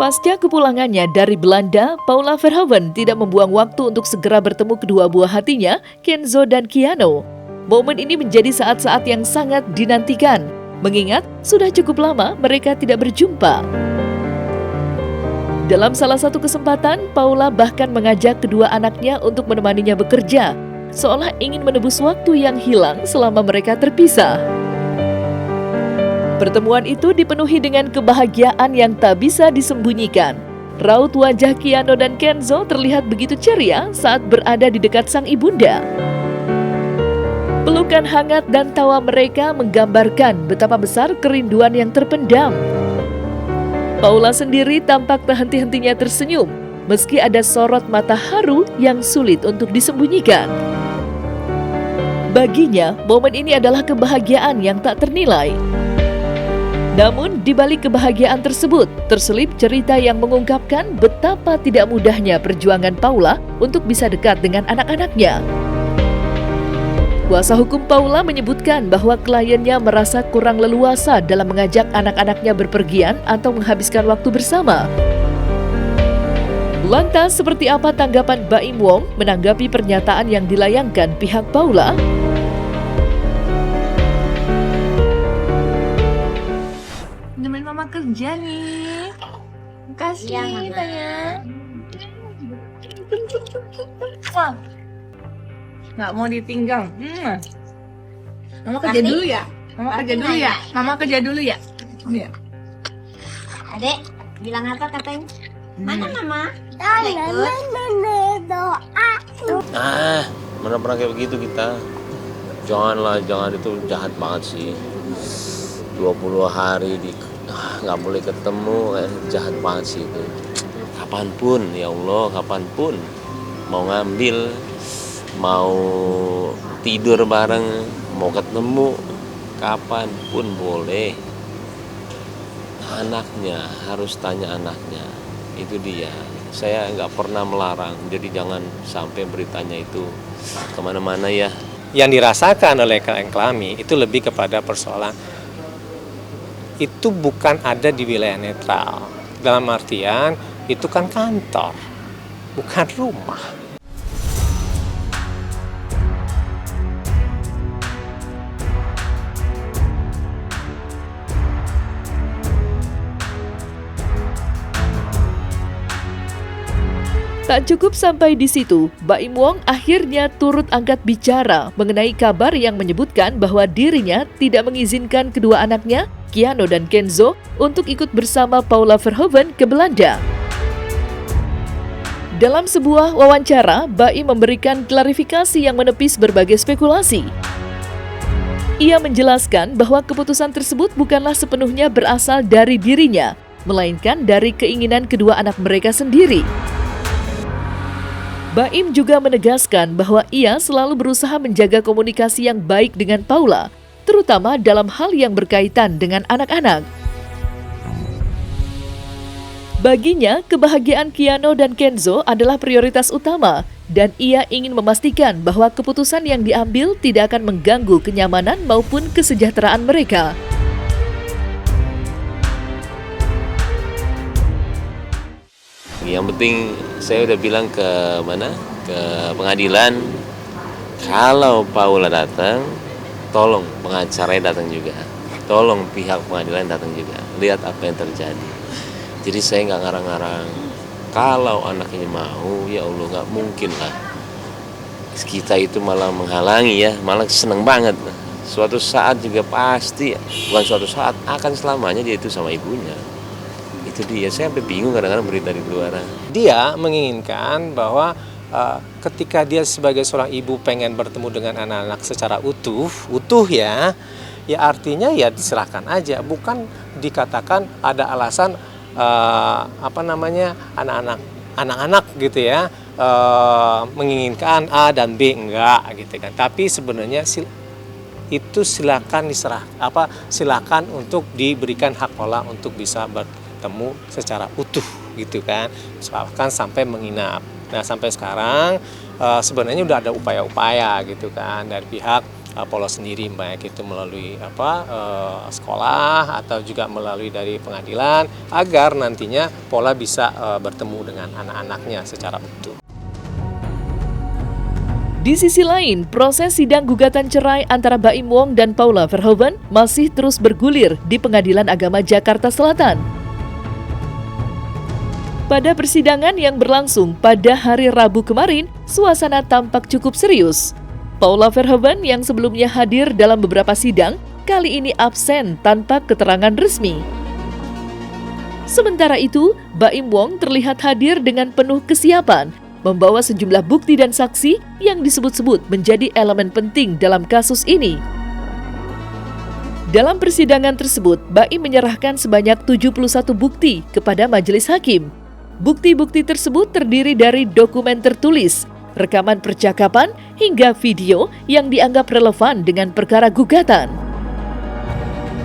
Pasca kepulangannya dari Belanda, Paula Verhoeven tidak membuang waktu untuk segera bertemu kedua buah hatinya, Kenzo dan Keanu. Momen ini menjadi saat-saat yang sangat dinantikan, mengingat sudah cukup lama mereka tidak berjumpa. Dalam salah satu kesempatan, Paula bahkan mengajak kedua anaknya untuk menemaninya bekerja, seolah ingin menebus waktu yang hilang selama mereka terpisah. Pertemuan itu dipenuhi dengan kebahagiaan yang tak bisa disembunyikan. Raut wajah Keanu dan Kenzo terlihat begitu ceria saat berada di dekat sang ibunda. Pelukan hangat dan tawa mereka menggambarkan betapa besar kerinduan yang terpendam. Paula sendiri tampak tak henti-hentinya tersenyum, meski ada sorot mata haru yang sulit untuk disembunyikan. Baginya, momen ini adalah kebahagiaan yang tak ternilai. Namun, di balik kebahagiaan tersebut, terselip cerita yang mengungkapkan betapa tidak mudahnya perjuangan Paula untuk bisa dekat dengan anak-anaknya. Kuasa hukum Paula menyebutkan bahwa kliennya merasa kurang leluasa dalam mengajak anak-anaknya berpergian atau menghabiskan waktu bersama. Lantas, seperti apa tanggapan Baim Wong menanggapi pernyataan yang dilayangkan pihak Paula? Nemenin mama kerja nih. Makasih Iya, Mama. Tanya. Wah. Nggak mau ditinggal. Mama kerja Nanti? dulu ya. Mama kerja Nanti dulu ya. nanya. Mama kerja dulu ya. Iya. Adek, bilang apa katanya? Mana mama? Mana pernah kayak begitu kita. Jangan itu jahat banget sih. 20 hari nggak boleh ketemu, jahat banget sih itu. Kapanpun, ya Allah, kapanpun mau ngambil, mau tidur bareng, mau ketemu, kapanpun boleh. Anaknya, harus tanya anaknya, itu dia. Saya nggak pernah melarang, jadi jangan sampai beritanya itu kemana-mana ya. Yang dirasakan oleh klien kami itu lebih kepada persoalan itu bukan ada di wilayah netral. Dalam artian itu kan kantor, bukan rumah. Tak cukup sampai di situ, Baim Wong akhirnya turut angkat bicara mengenai kabar yang menyebutkan bahwa dirinya tidak mengizinkan kedua anaknya, Keanu dan Kenzo, untuk ikut bersama Paula Verhoeven ke Belanda. Dalam sebuah wawancara, Baim memberikan klarifikasi yang menepis berbagai spekulasi. Ia menjelaskan bahwa keputusan tersebut bukanlah sepenuhnya berasal dari dirinya, melainkan dari keinginan kedua anak mereka sendiri. Baim juga menegaskan bahwa ia selalu berusaha menjaga komunikasi yang baik dengan Paula, terutama dalam hal yang berkaitan dengan anak-anak. Baginya, kebahagiaan Keanu dan Kenzo adalah prioritas utama, dan ia ingin memastikan bahwa keputusan yang diambil tidak akan mengganggu kenyamanan maupun kesejahteraan mereka. Yang penting saya udah bilang ke pengadilan, kalau Paula datang, tolong pengacaranya datang juga, tolong pihak pengadilan datang juga, lihat apa yang terjadi. Jadi saya nggak ngarang-ngarang. Kalau anaknya mau, ya Allah, nggak mungkin lah. Kita itu malah menghalangi ya, malah seneng banget. Suatu saat juga pasti, bukan suatu saat, akan selamanya dia itu sama ibunya. Itu dia, saya sampai bingung kadang-kadang berita di luar. Dia menginginkan bahwa ketika dia sebagai seorang ibu pengen bertemu dengan anak-anak secara utuh ya artinya ya diserahkan aja, bukan dikatakan ada alasan anak-anak gitu ya menginginkan A dan B, enggak gitu kan. Tapi sebenarnya itu silakan silakan untuk diberikan hak pola untuk bisa bertemu secara utuh gitu kan, misalkan sampai menginap. Nah sampai sekarang sebenarnya udah ada upaya-upaya gitu kan dari pihak Paula sendiri, baik itu melalui sekolah atau juga melalui dari pengadilan, agar nantinya Paula bisa bertemu dengan anak-anaknya secara utuh. Di sisi lain, proses sidang gugatan cerai antara Baim Wong dan Paula Verhoeven masih terus bergulir di Pengadilan Agama Jakarta Selatan. Pada persidangan yang berlangsung pada hari Rabu kemarin, suasana tampak cukup serius. Paula Verhoeven yang sebelumnya hadir dalam beberapa sidang, kali ini absen tanpa keterangan resmi. Sementara itu, Baim Wong terlihat hadir dengan penuh kesiapan, membawa sejumlah bukti dan saksi yang disebut-sebut menjadi elemen penting dalam kasus ini. Dalam persidangan tersebut, Baim menyerahkan sebanyak 71 bukti kepada majelis hakim. Bukti-bukti tersebut terdiri dari dokumen tertulis, rekaman percakapan, hingga video yang dianggap relevan dengan perkara gugatan.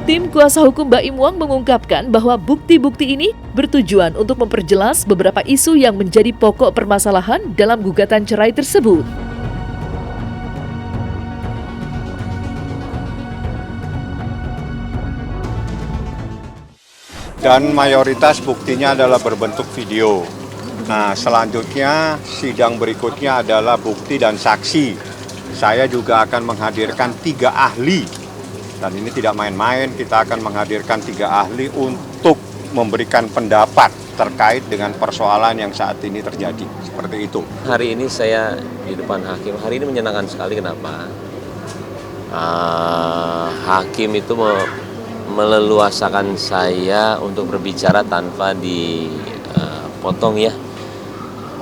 Tim kuasa hukum Baim Wong mengungkapkan bahwa bukti-bukti ini bertujuan untuk memperjelas beberapa isu yang menjadi pokok permasalahan dalam gugatan cerai tersebut. Dan mayoritas buktinya adalah berbentuk video. Nah, selanjutnya sidang berikutnya adalah bukti dan saksi. Saya juga akan menghadirkan 3 ahli. Dan ini tidak main-main, kita akan menghadirkan 3 ahli untuk memberikan pendapat terkait dengan persoalan yang saat ini terjadi. Seperti itu. Hari ini saya di depan hakim, hari ini menyenangkan sekali. Kenapa? Hakim itu meleluasakan saya untuk berbicara tanpa dipotong ya.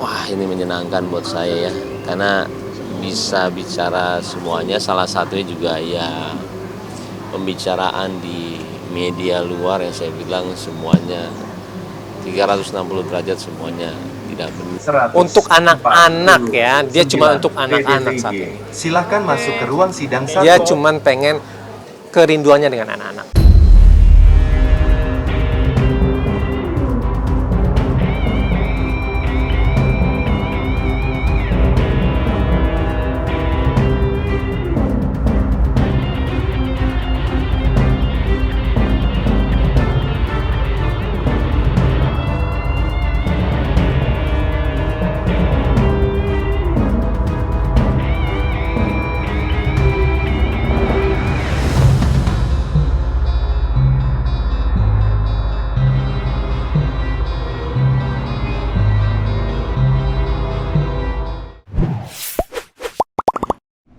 Wah, ini menyenangkan buat saya ya, karena bisa bicara semuanya. Salah satunya juga ya pembicaraan di media luar yang saya bilang semuanya 360 derajat semuanya tidak benar. Untuk anak-anak ya, dia cuma untuk anak-anak saat ini. Silahkan masuk ke ruang sidang 1. Dia cuma pengen kerinduannya dengan anak-anak.